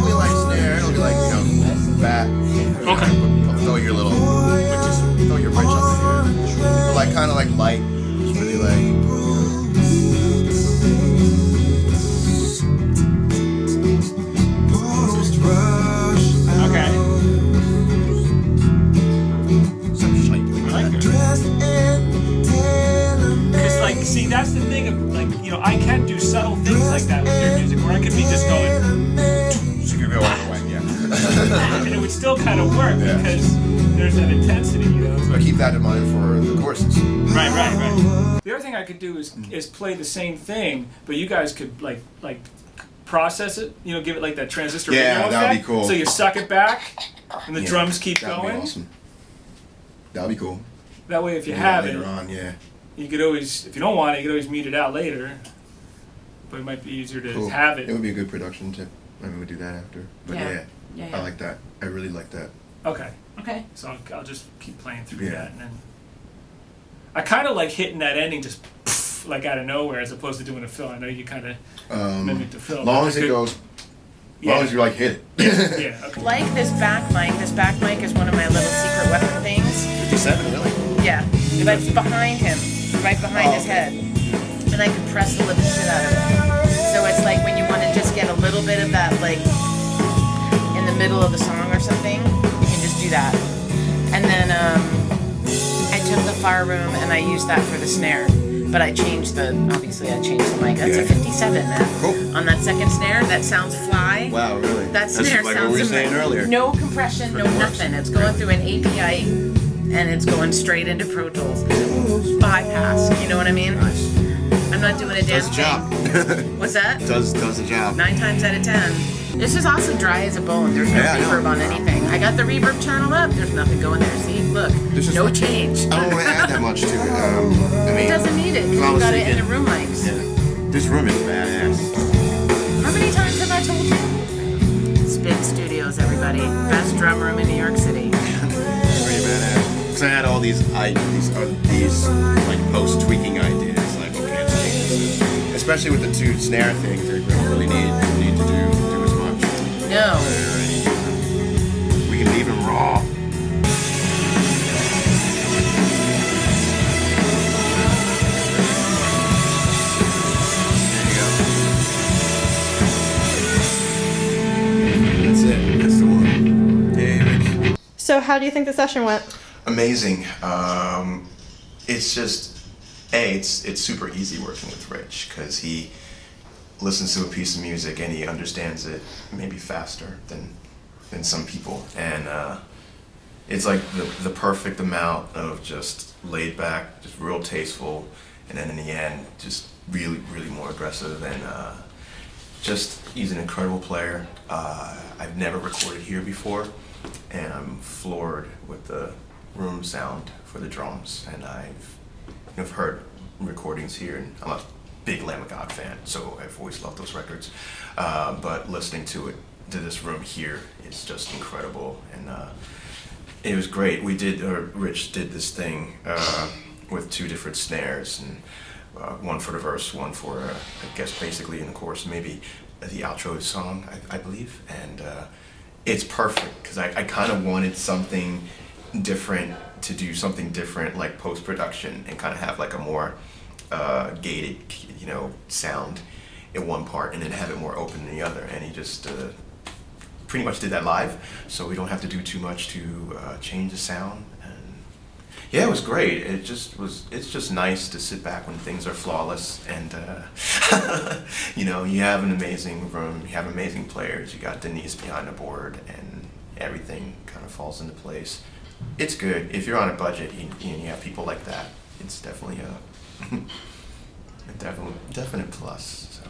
definitely like snare. It'll be like, you know, fat. Okay. I'll throw your little, throw your bridge up in here. But like kind of like light. It's really like. Okay. Because, like, see, that's the thing of, like, you know, I can do subtle things like that with your music, where I could be just going, So you can go all the way, yeah. and it would still kind of work because there's that intensity, you know. So keep that in mind for the choruses. Right. The other thing I could do is play the same thing, but you guys could like process it, you know, give it like that transistor radio effect. Yeah, that'd be cool. So you suck it back, and the drums keep that'd going. Be awesome. That'd be cool. That way, if you have later it, on, you could always, if you don't want it, you could always mute it out later. But it might be easier to have it. It would be a good production tip. Maybe we'll do that after. But Yeah. I like that. I really like that. Okay. Okay. So I'll just keep playing through that, and then I kind of like hitting that ending just like out of nowhere, as opposed to doing a fill. I know you kind of mimic the fill. Long as it goes. Long as you like hit it. Yeah. Okay. Like this back mic. This back mic is one of my little secret weapon things. 57, really? Yeah. But it's behind him, right behind his head. And I can press the living shit out of it. So it's like when you want to just get a little bit of that, like, in the middle of the song or something, you can just do that. And then I took the fire room and I used that for the snare. But I changed obviously I changed the mic. That's a 57, man. Cool. On that second snare, that sounds fly. Wow, really? That snare like sounds what we were saying earlier. No compression, no nothing. It's going through an API and it's going straight into Pro Tools. Bypass, you know what I mean? Nice. I'm not doing a damn Does the job. thing. What's that? Does the job. 9 times out of 10. This is also dry as a bone. There's no reverb on anything. I got the reverb channel up. There's nothing going there. See, look, no change. I don't want to add that much to it. I mean, It doesn't need it because you got it in the room mics. Yeah. This room is badass. How many times have I told you? Spin Studios, everybody. Best drum room in New York City. Pretty badass. Because I had all these like post tweaking ideas. Like, okay, let's change this. Especially with the 2 snare things, we don't really need to do as much. No. We can leave them raw. So how do you think the session went? Amazing. It's just, it's super easy working with Rich because he listens to a piece of music and he understands it maybe faster than some people, and it's like the perfect amount of just laid back, just real tasteful, and then in the end, just really more aggressive, and just he's an incredible player. I've never recorded here before, and I'm floored with the room sound for the drums, and I've heard recordings here, and I'm a big Lamb of God fan, so I've always loved those records, but listening to this room here is just incredible, and it was great. Rich did this thing with 2 different snares, and one for the verse, one for I guess basically in the chorus, maybe the outro song, I believe, and it's perfect because I kind of wanted something different, to do something different like post-production and kind of have like a more gated, sound in one part and then have it more open in the other, and he just pretty much did that live, so we don't have to do too much to change the sound. And yeah, it was great. It's just nice to sit back when things are flawless, and you have an amazing room, you have amazing players, you got Denise behind the board, and everything kind of falls into place. It's good. If you're on a budget and you have people like that, it's definitely a definite plus. So.